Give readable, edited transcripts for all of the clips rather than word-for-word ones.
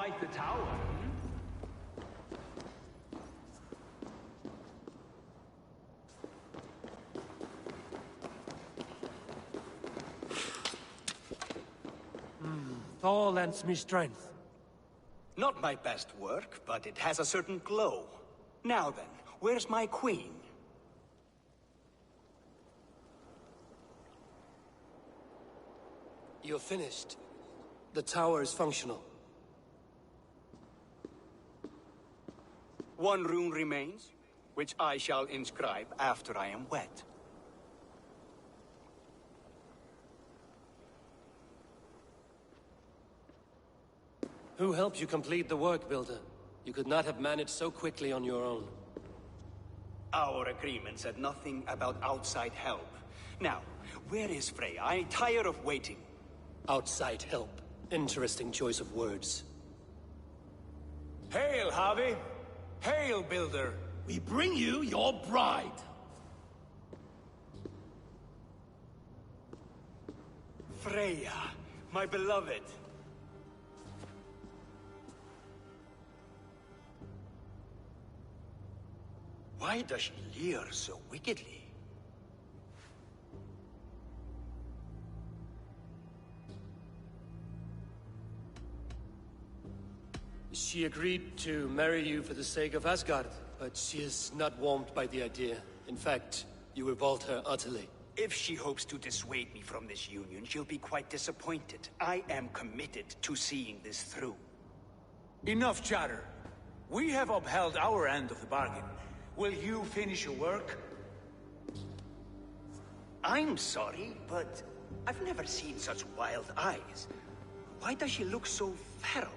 fight the tower, hmm? Thor lends me strength. Not my best work, but it has a certain glow. Now then, where's my queen? You're finished. The tower is functional. One rune remains, which I shall inscribe after I am wet. Who helped you complete the work, Builder? You could not have managed so quickly on your own. Our agreement said nothing about outside help. Now, where is Freya? I'm tired of waiting. Outside help. Interesting choice of words. Hail, Harvey! Hail, Builder! We bring you your bride. Freya, my beloved. Why does she leer so wickedly? She agreed to marry you for the sake of Asgard, but she is not warmed by the idea. In fact, you revolt her utterly. If she hopes to dissuade me from this union, she'll be quite disappointed. I am committed to seeing this through. Enough chatter. We have upheld our end of the bargain. Will you finish your work? I'm sorry, but I've never seen such wild eyes. Why does she look so feral?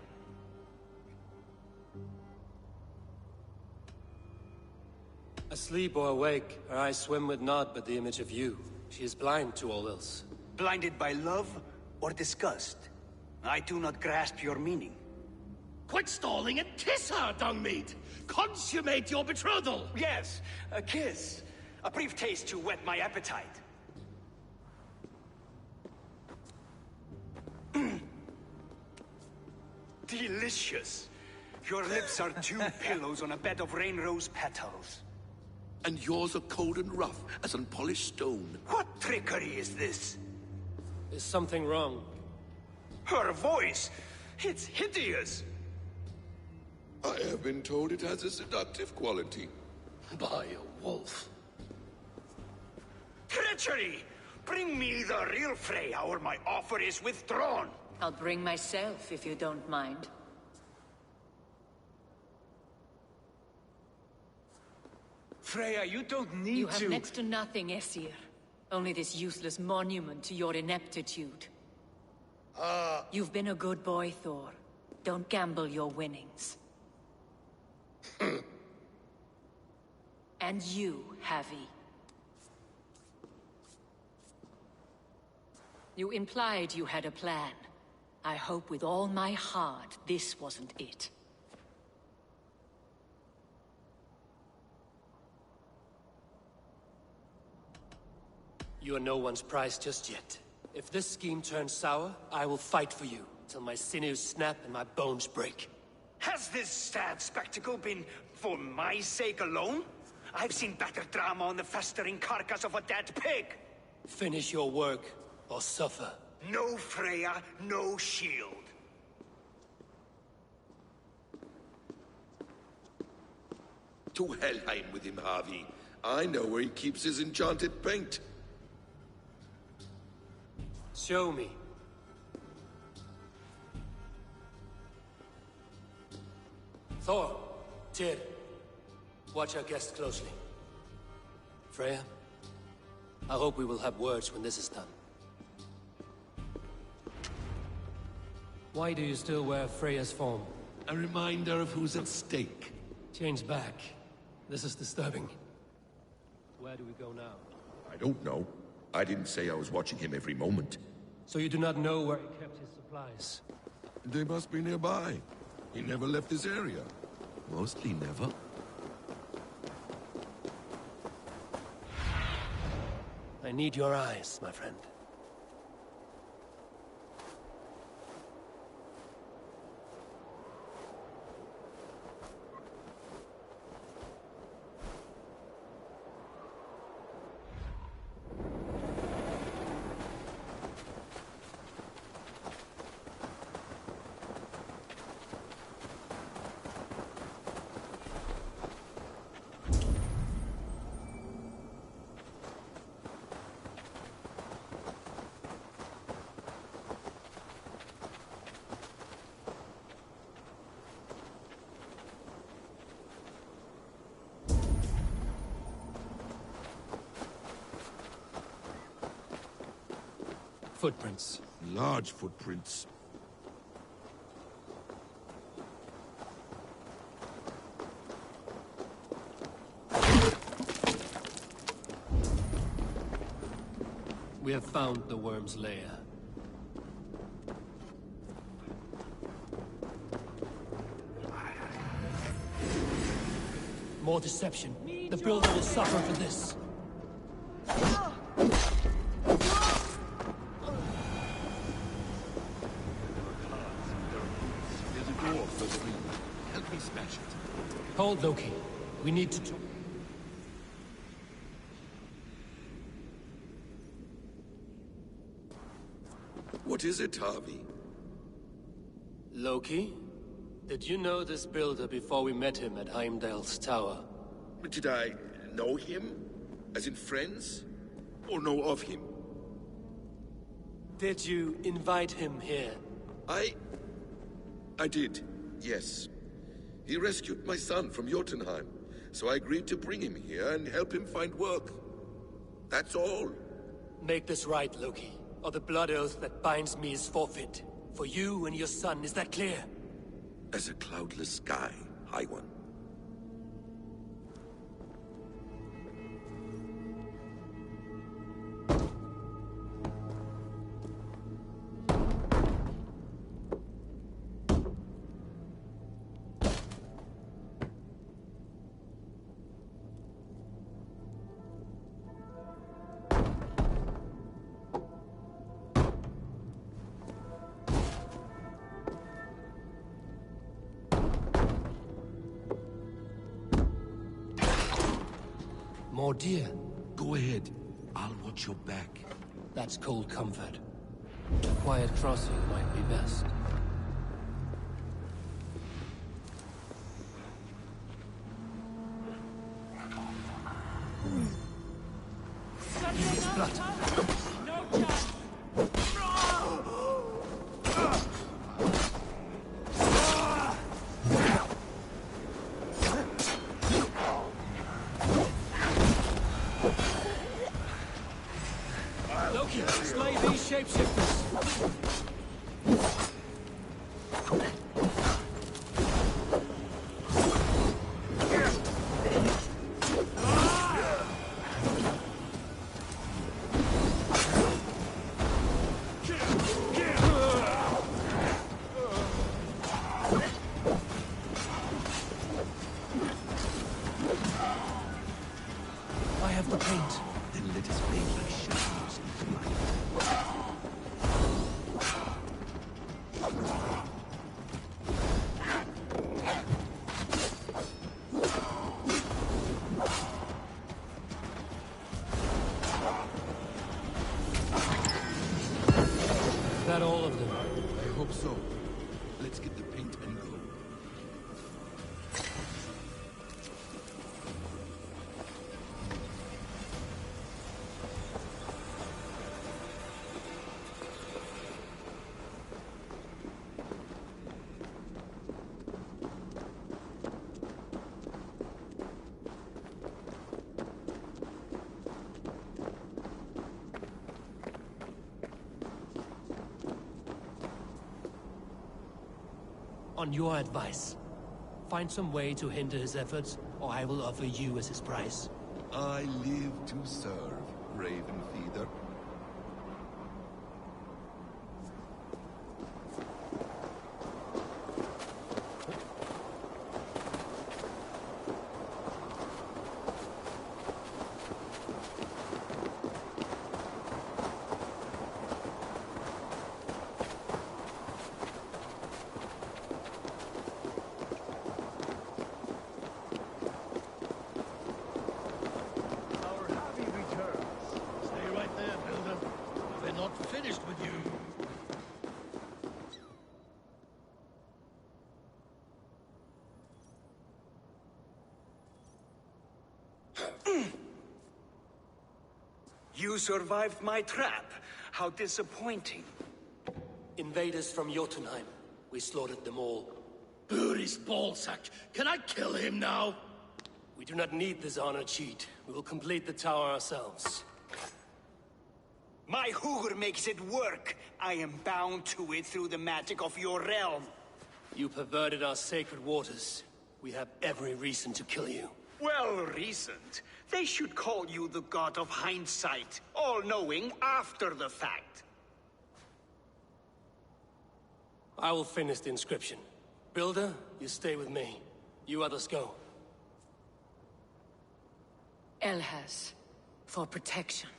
Asleep or awake, her eyes swim with naught but the image of you. She is blind to all else. Blinded by love or disgust? I do not grasp your meaning. Quit stalling and kiss her, Dungmeat! Consummate your betrothal! Yes, a kiss. A brief taste to whet my appetite. Delicious. Your lips are two pillows on a bed of rain rose petals. And yours are cold and rough as unpolished stone. What trickery is this? Is something wrong? Her voice! It's hideous! I have been told it has a seductive quality. By a wolf. Treachery! Bring me the real Freya or my offer is withdrawn! I'll bring myself if you don't mind. Freya, you don't need You have to... next to nothing, Aesir. Only this useless monument to your ineptitude. You've been a good boy, Thor. Don't gamble your winnings. And you, Havi. You implied you had a plan. I hope with all my heart this wasn't it. You are no one's prize just yet. If this scheme turns sour, I will fight for you, till my sinews snap and my bones break. Has this sad spectacle been for my sake alone? I've seen better drama on the festering carcass of a dead pig! Finish your work, or suffer. No Freya, no shield. To Helheim with him, Harvey. I know where he keeps his enchanted paint. Show me. Thor, Tyr, watch our guests closely. Freya, I hope we will have words when this is done. Why do you still wear Freya's form? A reminder of who's at stake. Change back. This is disturbing. Where do we go now? I don't know. I didn't say I was watching him every moment. So you do not know where he kept his supplies? They must be nearby. He never left this area. Mostly never. I need your eyes, my friend. Footprints. Large footprints. We have found the worm's lair. More deception. The builder will suffer for this. There's a door further in. Help me smash it. Hold, Loki. We need to... What is it, Harvey? Loki? Did you know this builder before we met him at Heimdall's tower? Did I know him? As in friends? Or know of him? Did you invite him here? I did, yes. He rescued my son from Jotunheim, so I agreed to bring him here and help him find work. That's all. Make this right, Loki, or the blood oath that binds me is forfeit. For you and your son, is that clear? As a cloudless sky, High One. More deer. Go ahead. I'll watch your back. That's cold comfort. A quiet crossing might be best. There's blood. No chance! Loki, slay these shapeshifters. I have the paint. Then let us fade like shadows into light. Is that all of them? I hope so. Let's get the paint and go. On your advice, find some way to hinder his efforts, or I will offer you as his price. I live to serve, Raven Feeder. Our Harvey returns. Stay right there, Builder. We're not finished with you. You survived my trap. How disappointing. Invaders from Jotunheim. We slaughtered them all. Buri's ballsack. Can I kill him now? We do not need this honor cheat. We will complete the tower ourselves. My Hugr makes it work. I am bound to it through the magic of your realm. You perverted our sacred waters. We have every reason to kill you. Well reasoned. They should call you the god of hindsight, all-knowing after the fact. I will finish the inscription. Builder, you stay with me. You others go. Elhas, for protection.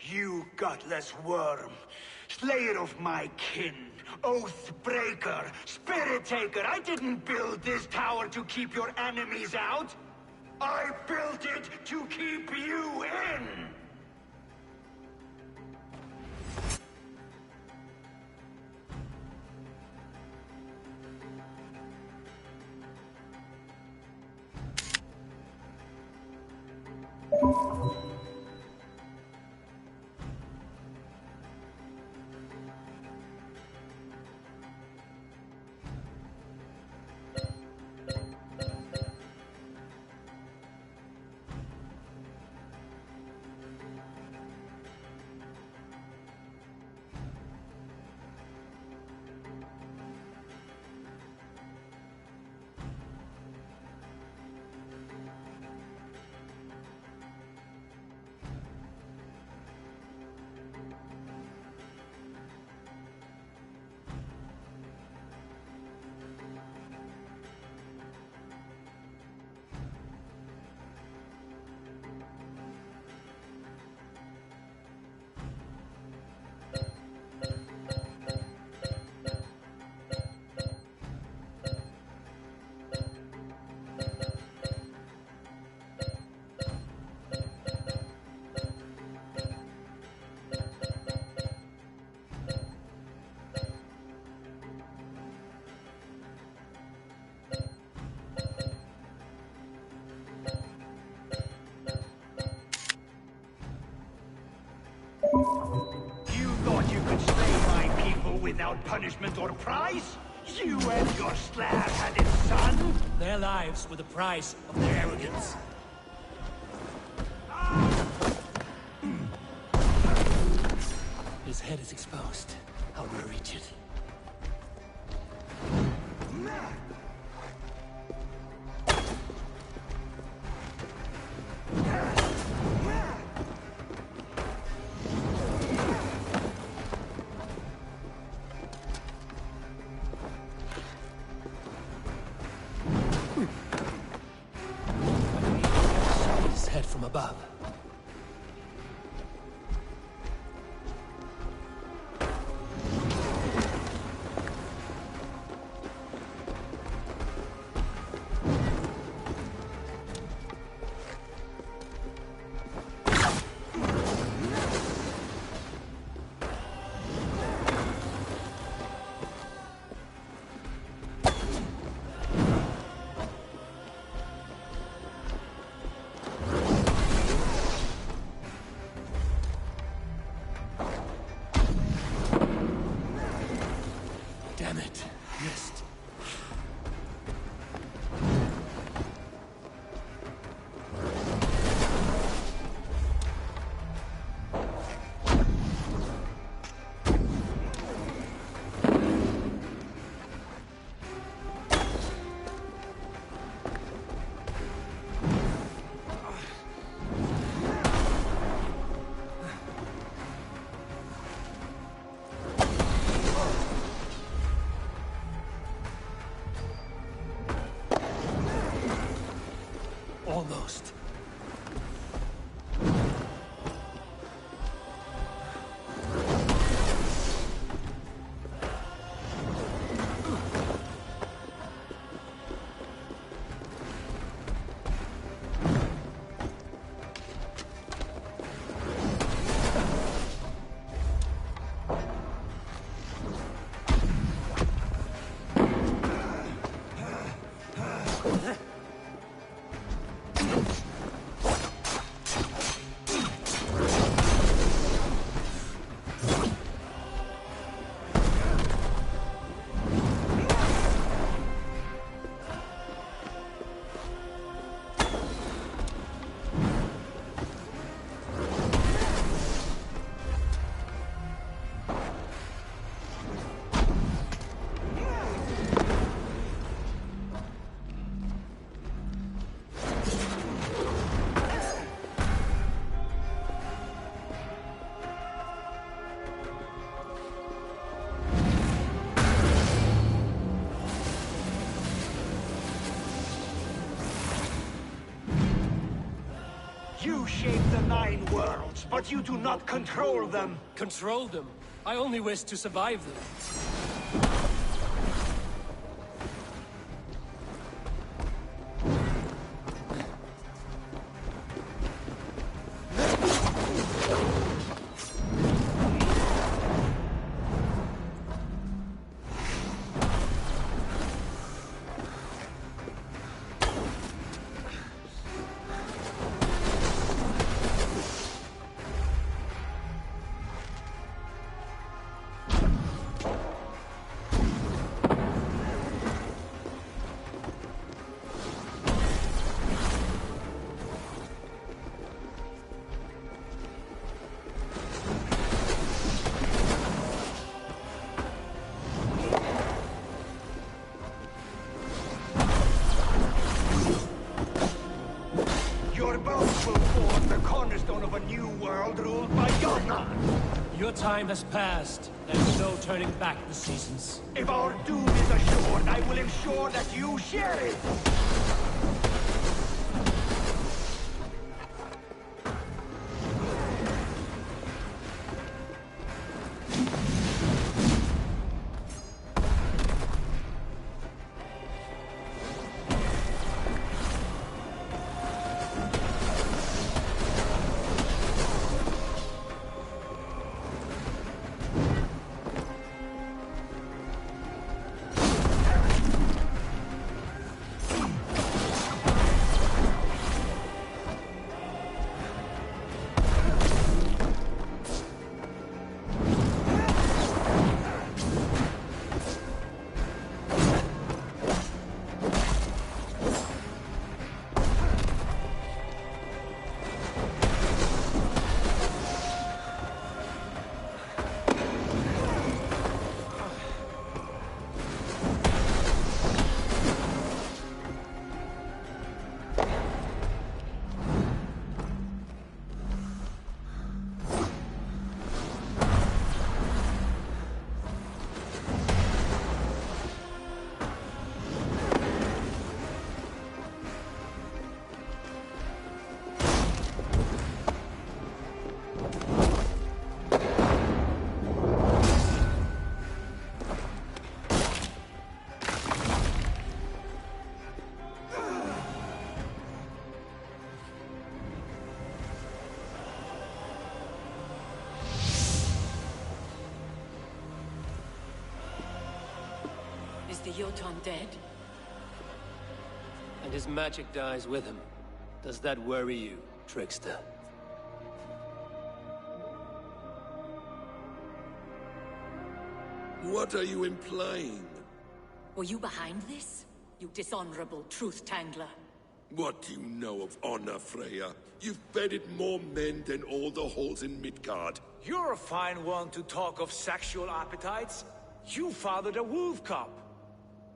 You gutless worm, slayer of my kin, oath breaker, spirit taker, I didn't build this tower to keep your enemies out. I built it to keep you in! You thought you could slay my people without punishment or prize? You and your slab-headed son? Their lives were the price of their arrogance. His head is exposed. How do I reach it? His head from above. Damn it. Missed. shape the 9 worlds, but you do not control them. Control them? I only wish to survive them. Your bones will form the cornerstone of a new world ruled by Gunnar. Your time has passed. There's no turning back the seasons. If our doom is assured, I will ensure that you share it. Is the Jotun dead? And his magic dies with him. Does that worry you, trickster? What are you implying? Were you behind this? You dishonorable truth-tangler. What do you know of honor, Freya? You've bedded more men than all the halls in Midgard. You're a fine one to talk of sexual appetites. You fathered a wolf cub.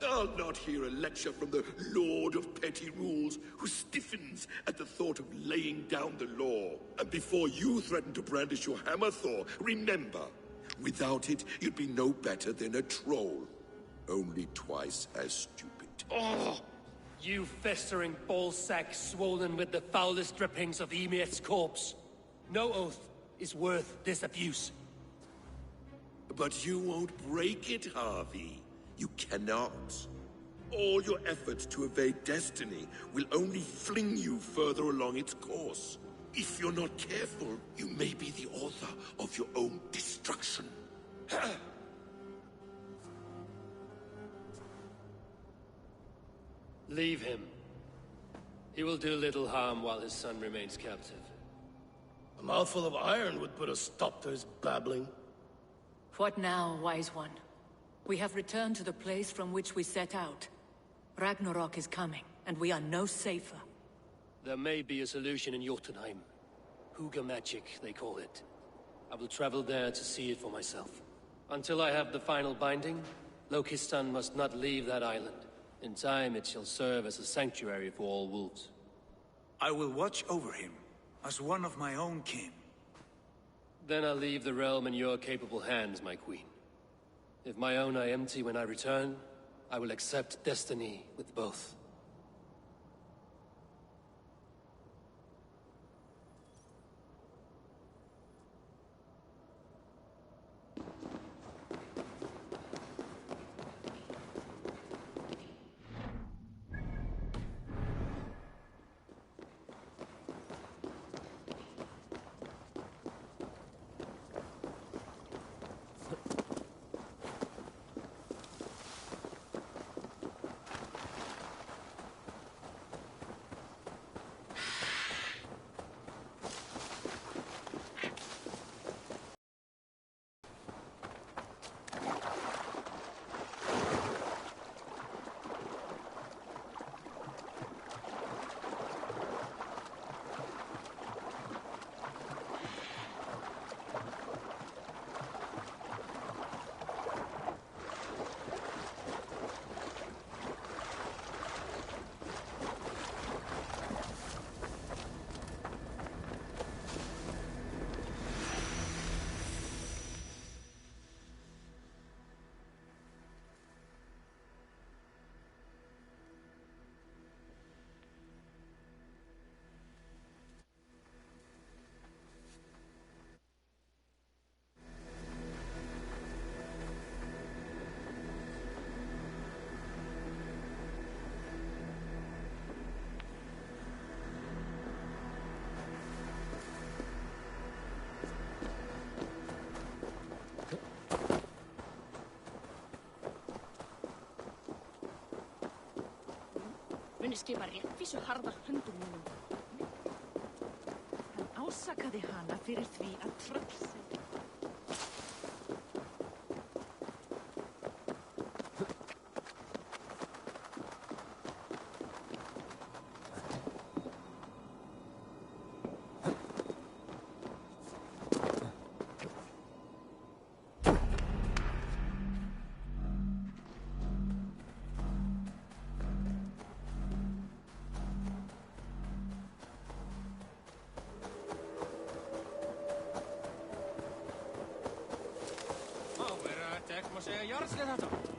I'll not hear a lecture from the Lord of Petty Rules, who stiffens at the thought of laying down the law. And before you threaten to brandish your hammer, Thor, remember, without it, you'd be no better than a troll. Only twice as stupid. Oh! You festering ballsack swollen with the foulest drippings of Ymir's corpse. No oath is worth this abuse. But you won't break it, Harvey. You cannot. All your efforts to evade destiny will only fling you further along its course. If you're not careful, you may be the author of your own destruction. Leave him. He will do little harm while his son remains captive. A mouthful of iron would put a stop to his babbling. What now, wise one? We have returned to the place from which we set out. Ragnarok is coming, and we are no safer. There may be a solution in Jotunheim. Hugger magic, they call it. I will travel there to see it for myself. Until I have the final binding, Loki's son must not leave that island. In time, it shall serve as a sanctuary for all wolves. I will watch over him, as one of my own kin. Then I'll leave the realm in your capable hands, my queen. If my own are empty when I return, I will accept destiny with both. Muni skipa réttvísu harða höndum mínum. Hann ásakaði hana fyrir því að tröllsegja. Ek må segja jarðslega þetta.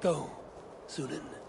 Go, Sunan.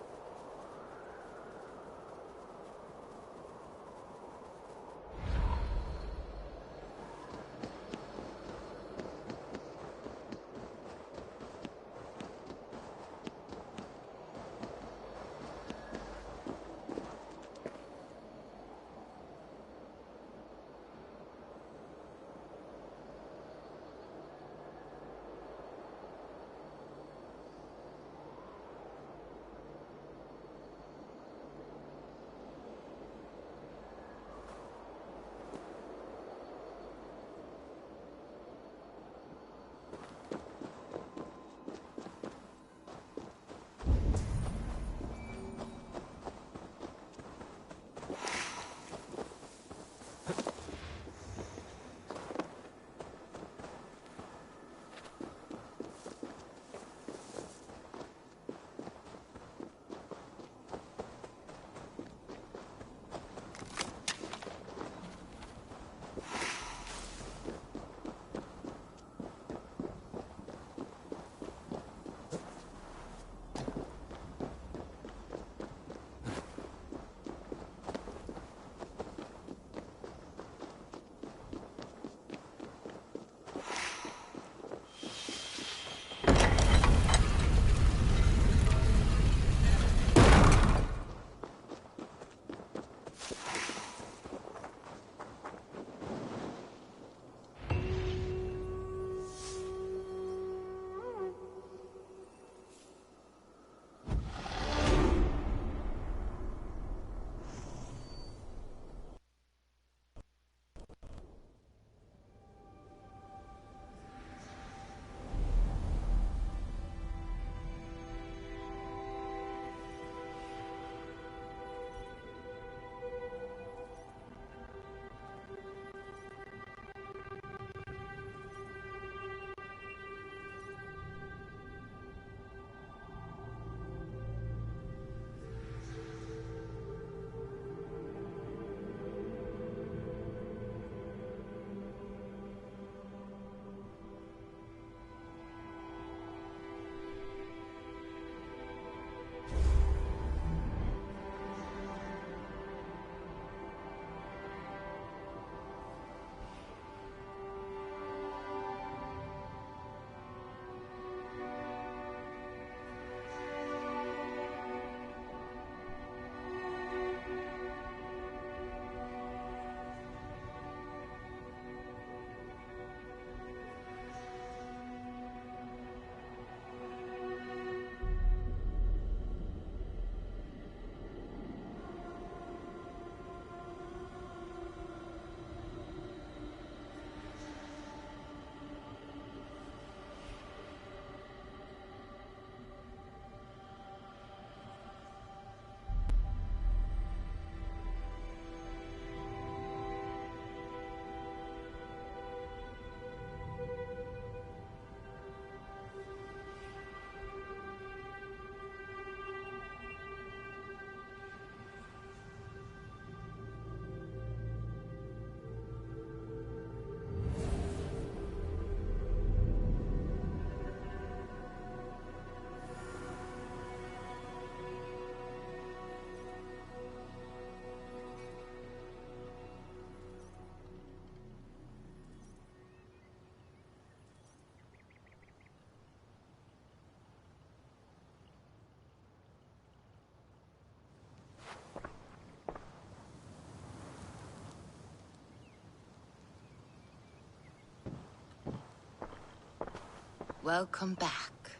Welcome back.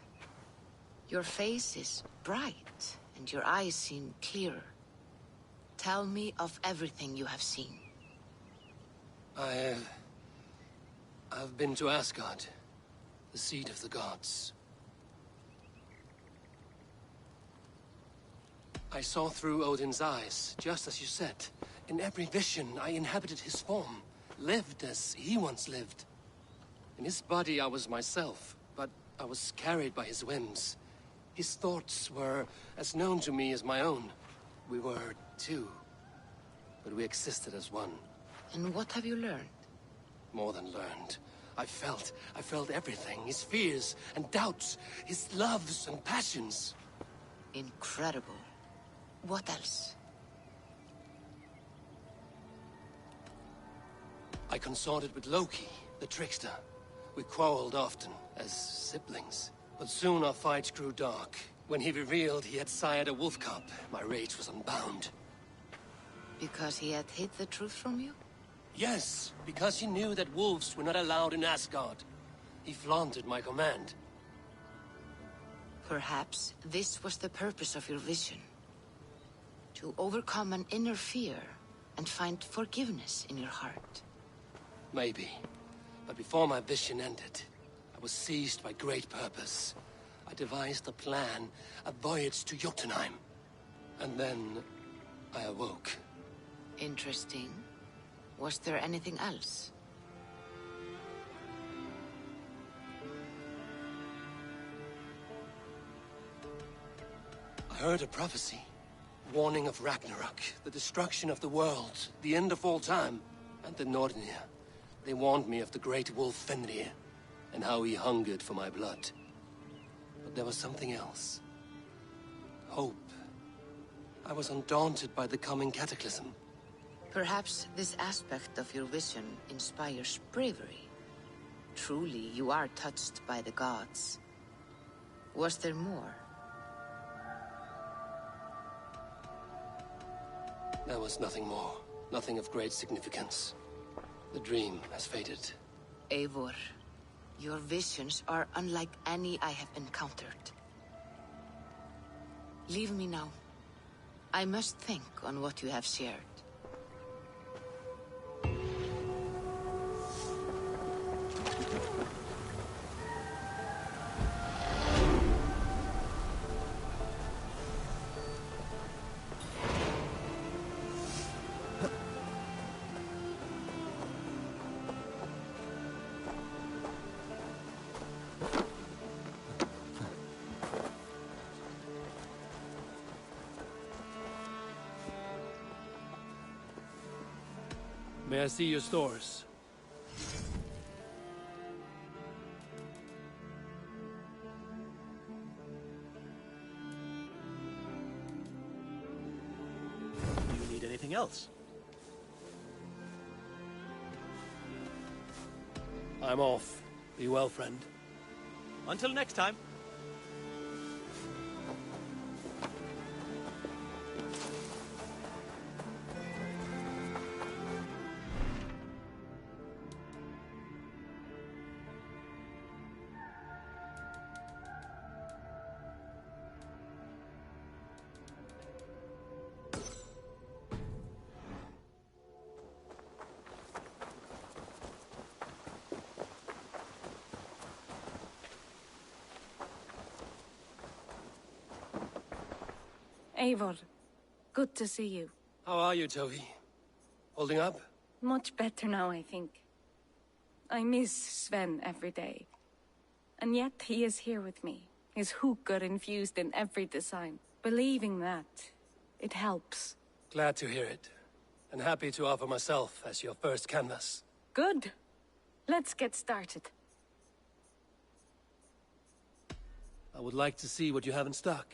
Your face is bright, and your eyes seem clearer. Tell me of everything you have seen. I've been to Asgard, the seat of the gods. I saw through Odin's eyes, just as you said. In every vision, I inhabited his form, lived as he once lived. In his body, I was myself, but I was carried by his whims. His thoughts were as known to me as my own. We were two, but we existed as one. And what have you learned? More than learned. I felt everything. His fears and doubts, his loves and passions. Incredible. What else? I consorted with Loki, the trickster. We quarreled often, as siblings. But soon our fight grew dark. When he revealed he had sired a wolf cub, my rage was unbound. Because he had hid the truth from you? Yes, because he knew that wolves were not allowed in Asgard. He flaunted my command. Perhaps this was the purpose of your vision. To overcome an inner fear and find forgiveness in your heart. Maybe. But before my vision ended, I was seized by great purpose. I devised a plan, a voyage to Jotunheim. And then I awoke. Interesting. Was there anything else? I heard a prophecy. Warning of Ragnarok, the destruction of the world, the end of all time. And the Nornir. They warned me of the great wolf Fenrir, and how he hungered for my blood. But there was something else. Hope. I was undaunted by the coming cataclysm. Perhaps this aspect of your vision inspires bravery. Truly, you are touched by the gods. Was there more? There was nothing more. Nothing of great significance. The dream has faded. Eivor, your visions are unlike any I have encountered. Leave me now. I must think on what you have shared. May I see your stores? Do you need anything else? I'm off. Be well, friend. Until next time. Eivor, good to see you. How are you, Toby? Holding up? Much better now, I think. I miss Sven every day. And yet he is here with me, his hooker infused in every design. Believing that, it helps. Glad to hear it. And happy to offer myself as your first canvas. Good. Let's get started. I would like to see what you have in stock.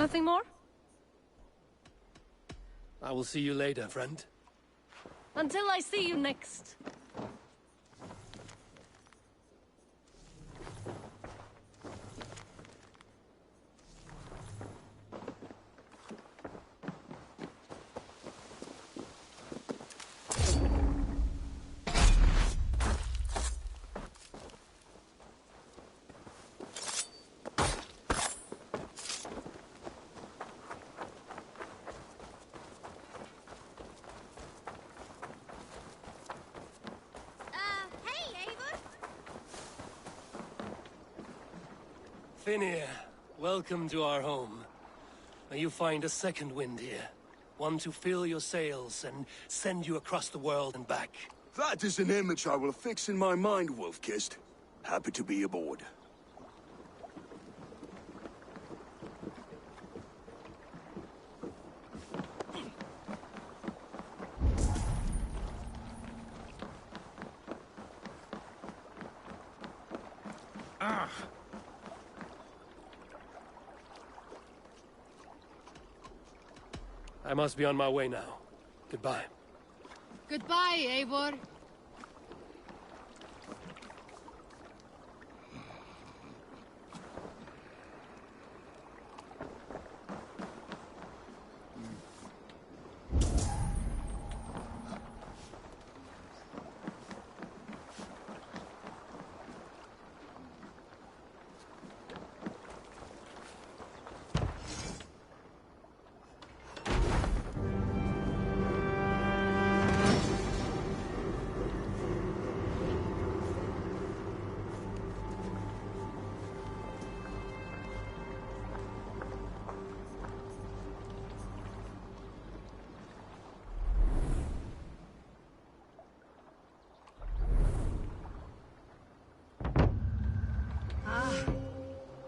Nothing more? I will see you later, friend. Until I see you next. Finir, welcome to our home. May you find a second wind here. One to fill your sails and send you across the world and back. That is an image I will fix in my mind, Wolf-Kissed. Happy to be aboard. I must be on my way now. Goodbye. Goodbye, Eivor.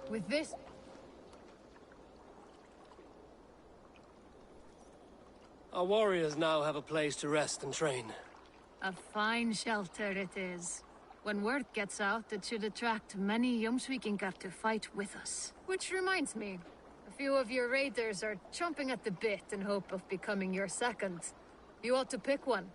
With this... Our warriors now have a place to rest and train. A fine shelter it is. When word gets out, it should attract many Jomsvikingar to fight with us. Which reminds me, a few of your raiders are chomping at the bit in hope of becoming your second. You ought to pick one.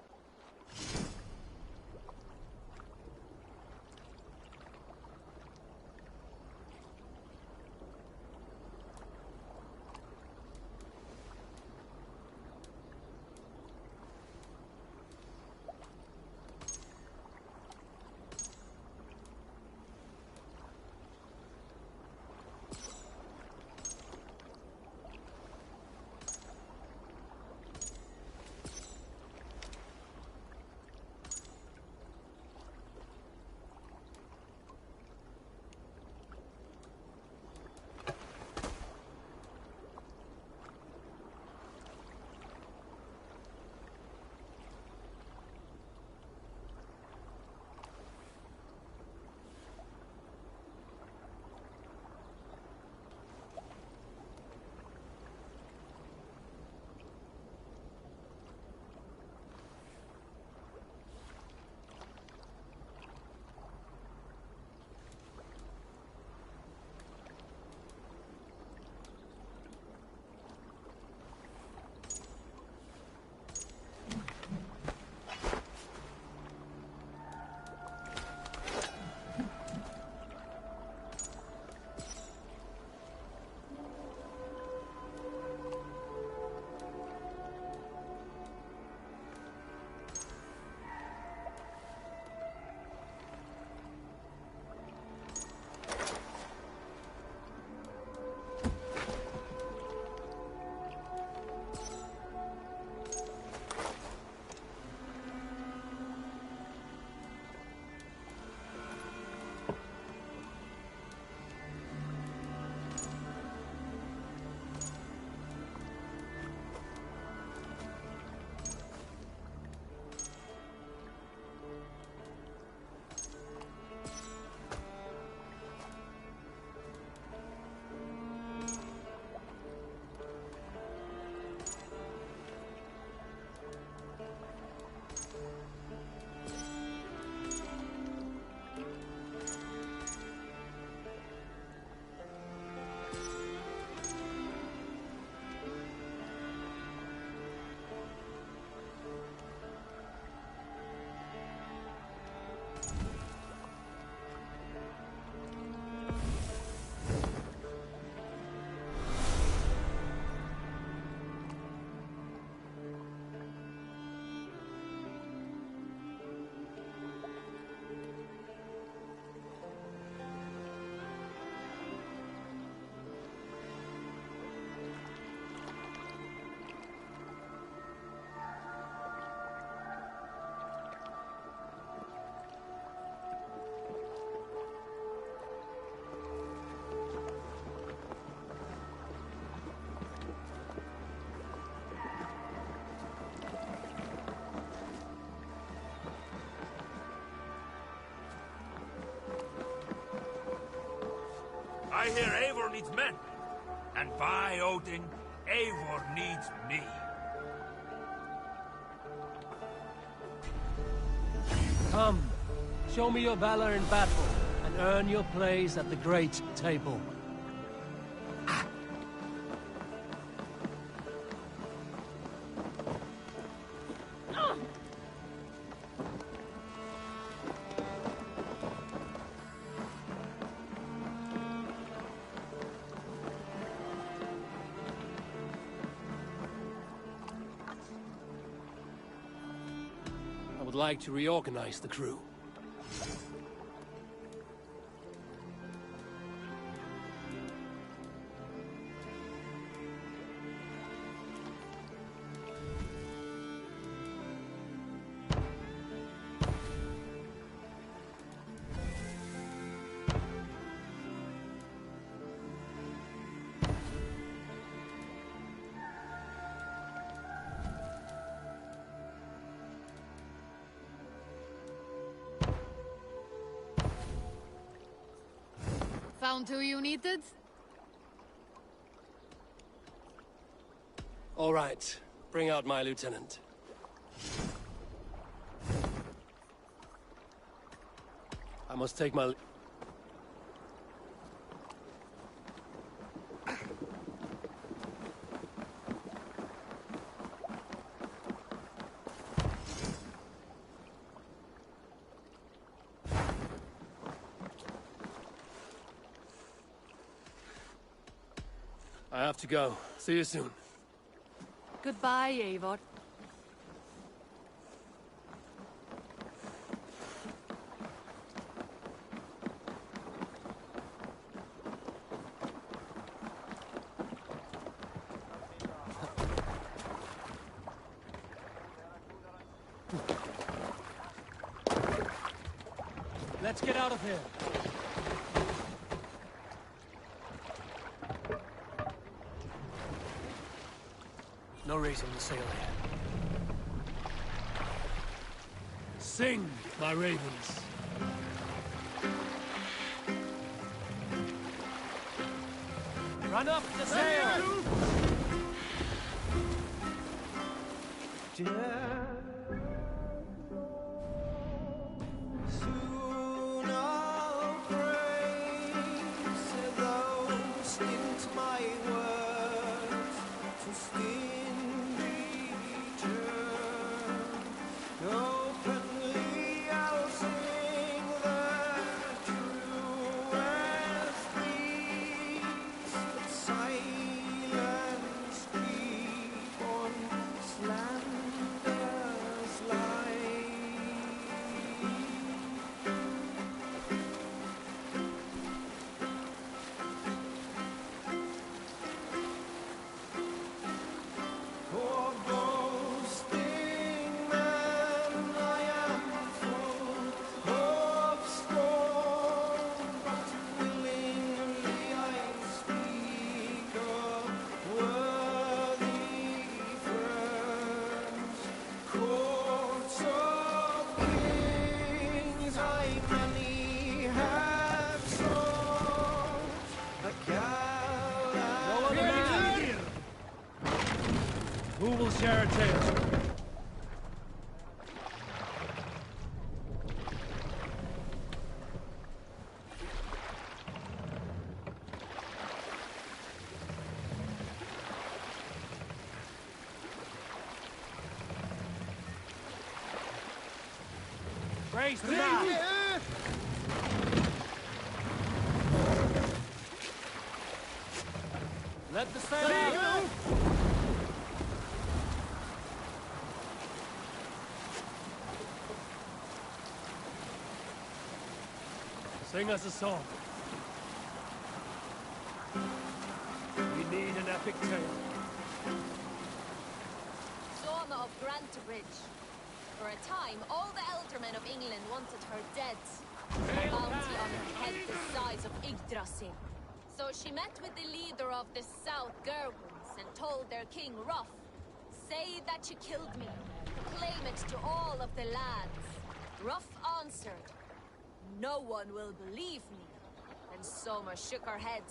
I hear Eivor needs men. And by Odin, Eivor needs me. Come, show me your valor in battle, and earn your place at the great table. I would like to reorganize the crew. Found who you needed? All right, bring out my lieutenant. I must take my... I have to go. See you soon. Goodbye, Eivor. Let's get out of here. No raising the sail here. Sing, my ravens. Run up the sail! Soon I'll praise those into my words to sting return. Openly I'll sing the truest things, but silence keep on slander's lie. For boasting men I am full of scorn, but willingly I speak of worthy friends. Courts of kings I many have sought, a gallant Who will share a tale? Raise the mast! Let the sail out! Sing us a song. We need an epic tale. Song of Grantebridge. For a time, all the eldermen of England wanted her dead. A bounty on her head the size of Yggdrasil. So she met with the leader of the South Gerwins and told their king Ruff, "Say that you killed me. Claim it to all of the lands." Ruff answered, "No one will believe me. And Soma shook her head.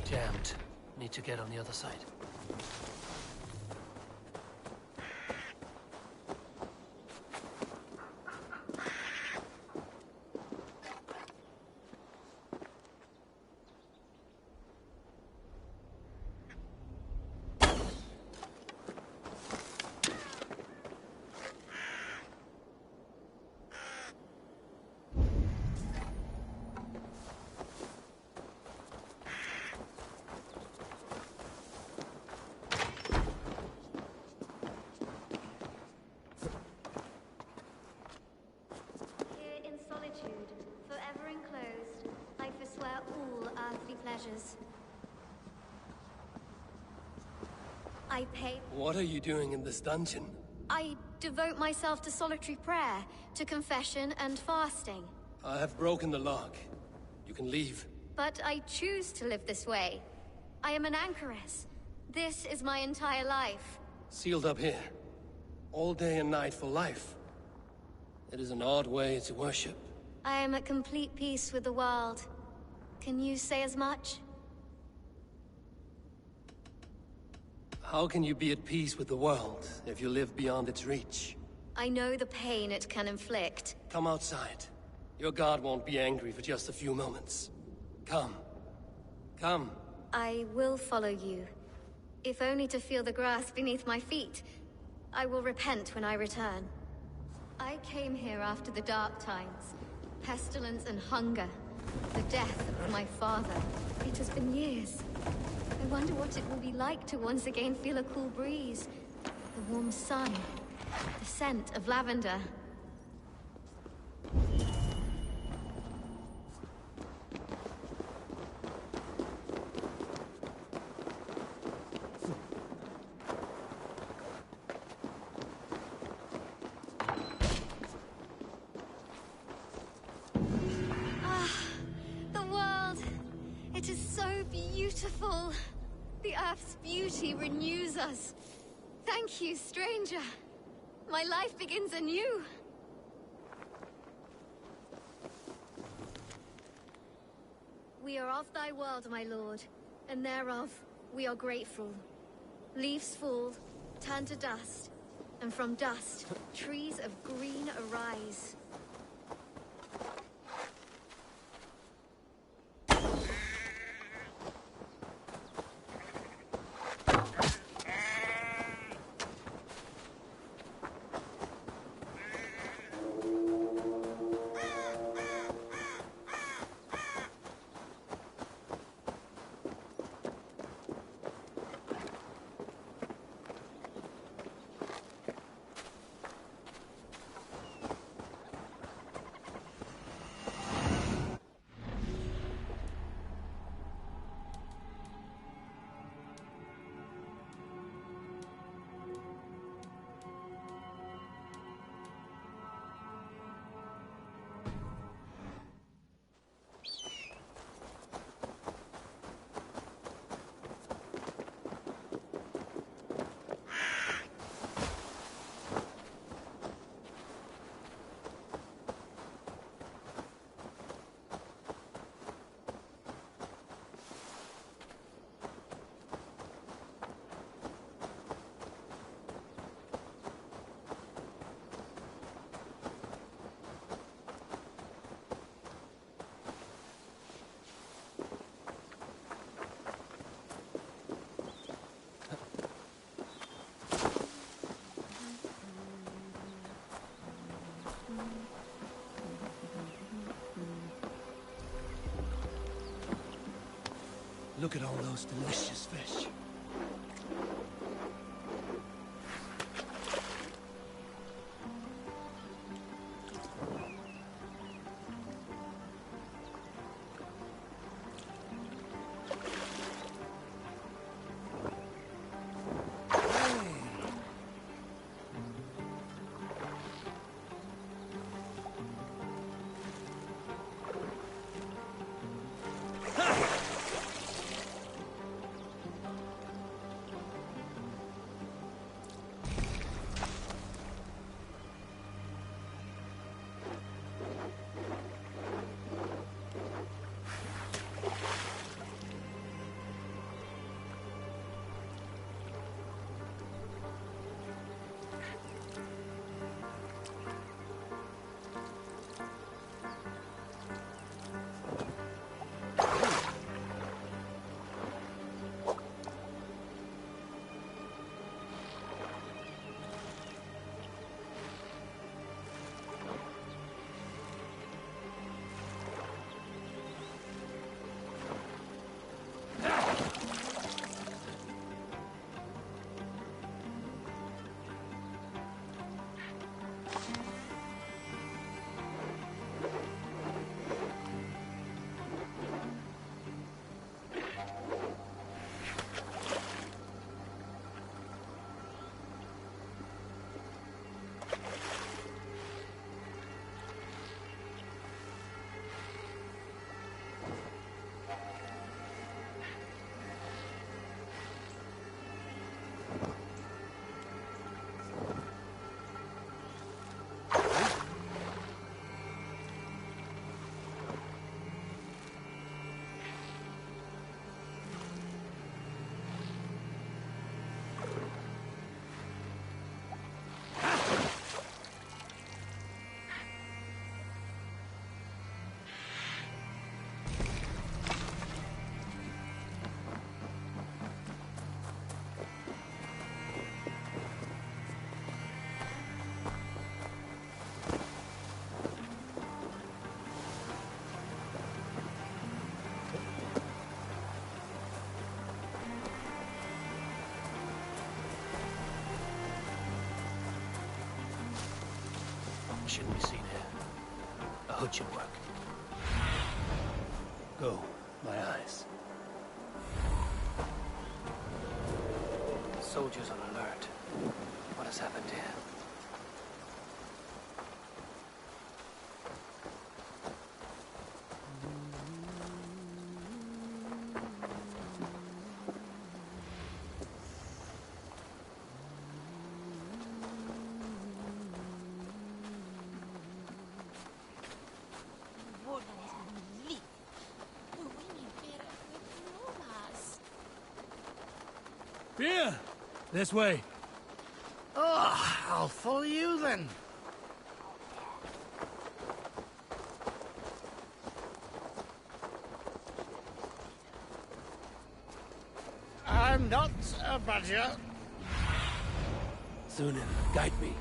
Damned. Need to get on the other side. Forever enclosed, I forswear all earthly pleasures. I pay... What are you doing in this dungeon? I devote myself to solitary prayer, to confession and fasting. I have broken the lock. You can leave. But I choose to live this way. I am an anchoress. This is my entire life. Sealed up here. All day and night for life. It is an odd way to worship. I am at complete peace with the world. Can you say as much? How can you be at peace with the world if you live beyond its reach? I know the pain it can inflict. Come outside. Your god won't be angry for just a few moments. Come. Come. I will follow you. If only to feel the grass beneath my feet. I will repent when I return. I came here after the dark times. Pestilence and hunger. The death of my father. It has been years. I wonder what it will be like to once again feel a cool breeze. The warm sun. The scent of lavender. It is so beautiful. The Earth's beauty renews us. Thank you, stranger. My life begins anew. We are of thy world, my lord, and thereof we are grateful. Leaves fall, turn to dust, and from dust, trees of green arise. Look at all those delicious fish. Shouldn't be seen here. A hood should work. Go, my eyes. Soldiers on alert. What has happened here? Here! This way. Oh, I'll follow you then. I'm not a badger. Sunan, guide me.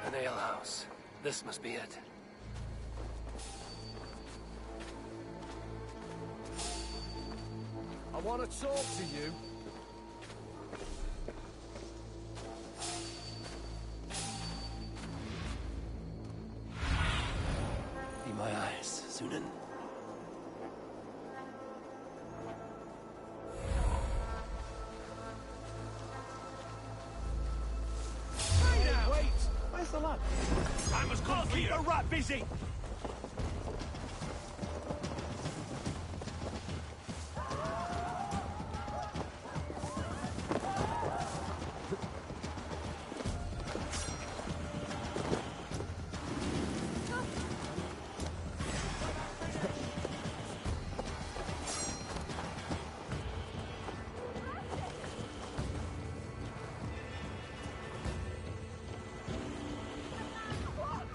An alehouse. This must be it. I want to talk to you. Be my eyes, Sunan. Wait! Where's the lad? I must come Keep here. the rat busy!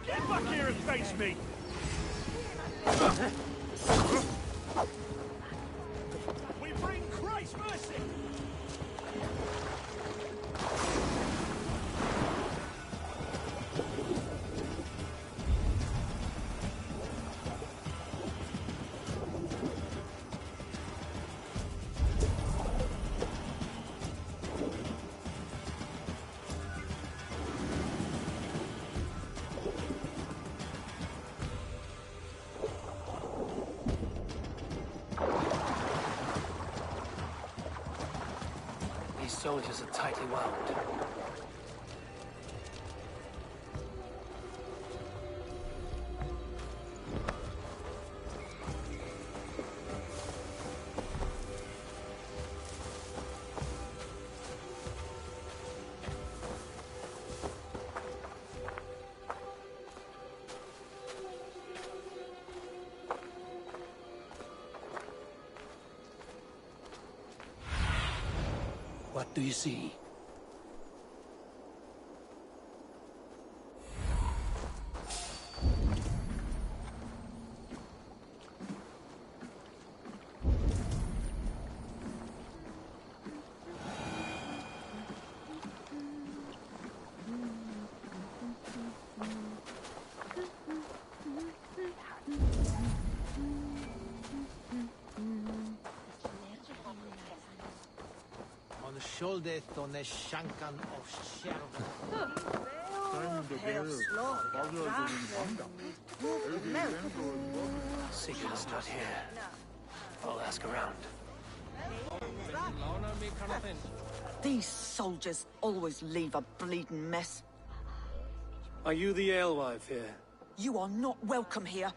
Get back here and face me! We bring Christ's mercy! soldiers are tightly wound. What do you see? Shoulder on the shankan of Sigurd's not here. I'll ask around. These soldiers always leave a bleeding mess. Are you the alewife here? You are not welcome here.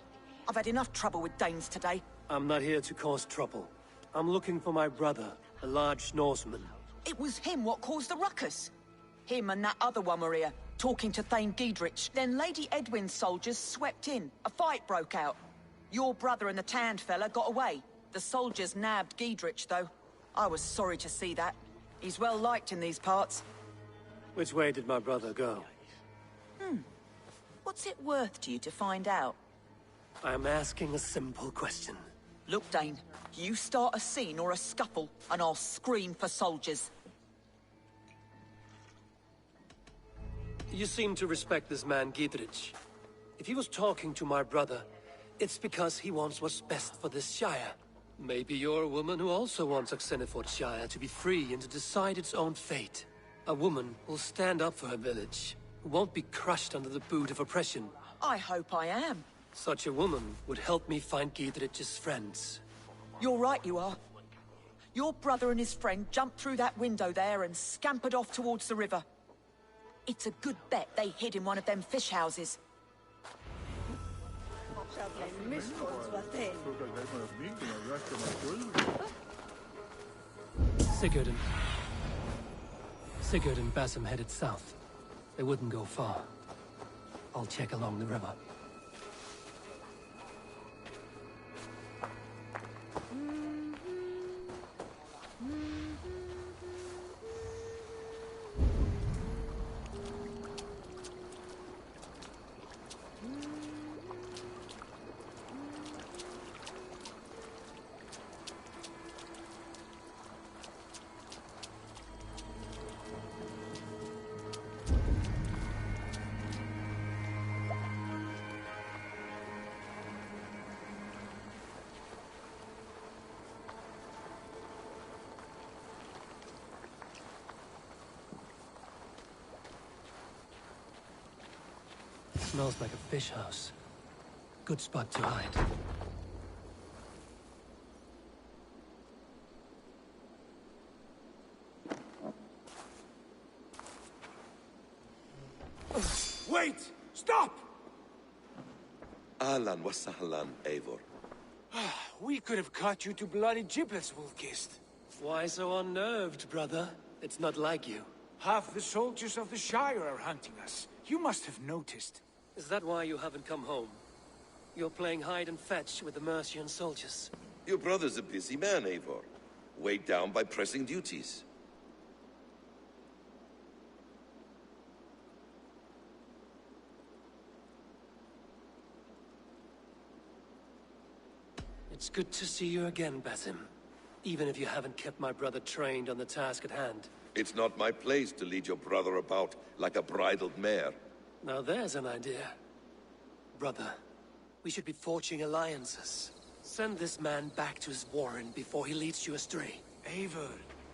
I've had enough trouble with Danes today. I'm not here to cause trouble. I'm looking for my brother, a large Norseman. It was him what caused the ruckus. Him and that other one were here, talking to Thane Giedrich. Then Lady Edwin's soldiers swept in. A fight broke out. Your brother and the tanned fella got away. The soldiers nabbed Giedrich, though. I was sorry to see that. He's well liked in these parts. Which way did my brother go? What's it worth to you to find out? I'm asking a simple question. Look, Dane, you start a scene or a scuffle, and I'll scream for soldiers. You seem to respect this man, Giedrich. If he was talking to my brother, it's because he wants what's best for this Shire. Maybe you're a woman who also wants Oxenford Shire to be free and to decide its own fate. A woman who'll stand up for her village, who won't be crushed under the boot of oppression. I hope I am. Such a woman would help me find Giedrich's friends. You're right, you are. Your brother and his friend jumped through that window there and scampered off towards the river. It's a good bet they hid in one of them fish houses. Sigurd and Basim headed south. They wouldn't go far. I'll check along the river. Smells like a fish house. Good spot to hide. Wait! Stop! Ahlan wa sahlan, Eivor. We could have cut you to bloody giblets, Wolf-Kissed. Why so unnerved, brother? It's not like you. Half the soldiers of the Shire are hunting us. You must have noticed. Is that why you haven't come home? You're playing hide and fetch with the Mercian soldiers. Your brother's a busy man, Eivor. Weighed down by pressing duties. It's good to see you again, Basim. Even if you haven't kept my brother trained on the task at hand. It's not my place to lead your brother about like a bridled mare. Now there's an idea. Brother, we should be forging alliances. Send this man back to his warren before he leads you astray. Eivor,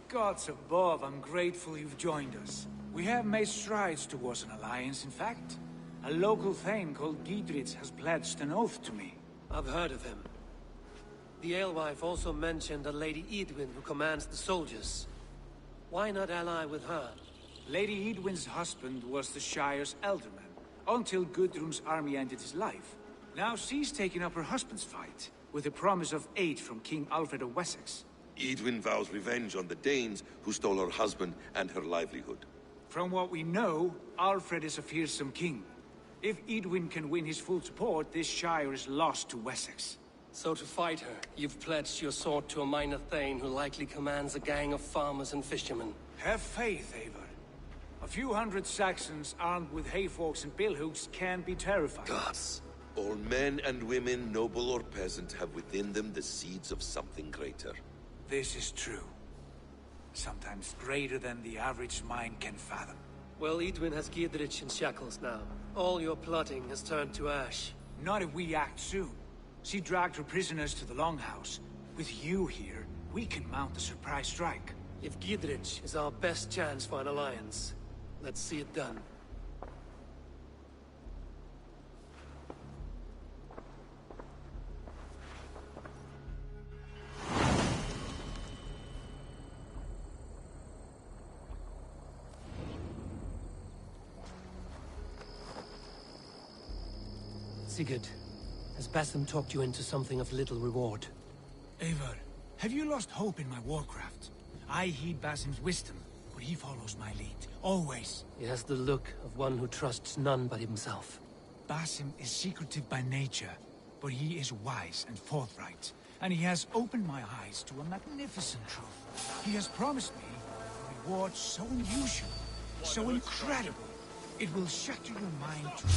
gods above, I'm grateful you've joined us. We have made strides towards an alliance, in fact. A local thane called Giedrich has pledged an oath to me. I've heard of him. The alewife also mentioned a Lady Edwin who commands the soldiers. Why not ally with her? Lady Edwin's husband was the Shire's elderman, until Gudrun's army ended his life. Now she's taking up her husband's fight, with a promise of aid from King Alfred of Wessex. Edwin vows revenge on the Danes who stole her husband and her livelihood. From what we know, Alfred is a fearsome king. If Edwin can win his full support, this Shire is lost to Wessex. So to fight her, you've pledged your sword to a minor thane who likely commands a gang of farmers and fishermen. Have faith, Eivor. A few hundred Saxons armed with hayforks and billhooks can be terrifying. Gods. All men and women, noble or peasant, have within them the seeds of something greater. This is true. Sometimes greater than the average mind can fathom. Well, Edwin has Giedrich in shackles now. All your plotting has turned to ash. Not if we act soon. She dragged her prisoners to the Longhouse. With you here, we can mount a surprise strike. If Giedrich is our best chance for an alliance, let's see it done. Sigurd, has Basim talked you into something of little reward? Eivor, have you lost hope in my warcraft? I heed Basim's wisdom, but he follows my lead, always. He has the look of one who trusts none but himself. Basim is secretive by nature, but he is wise and forthright, and he has opened my eyes to a magnificent truth. He has promised me a reward so unusual, so incredible, it will shatter your mind to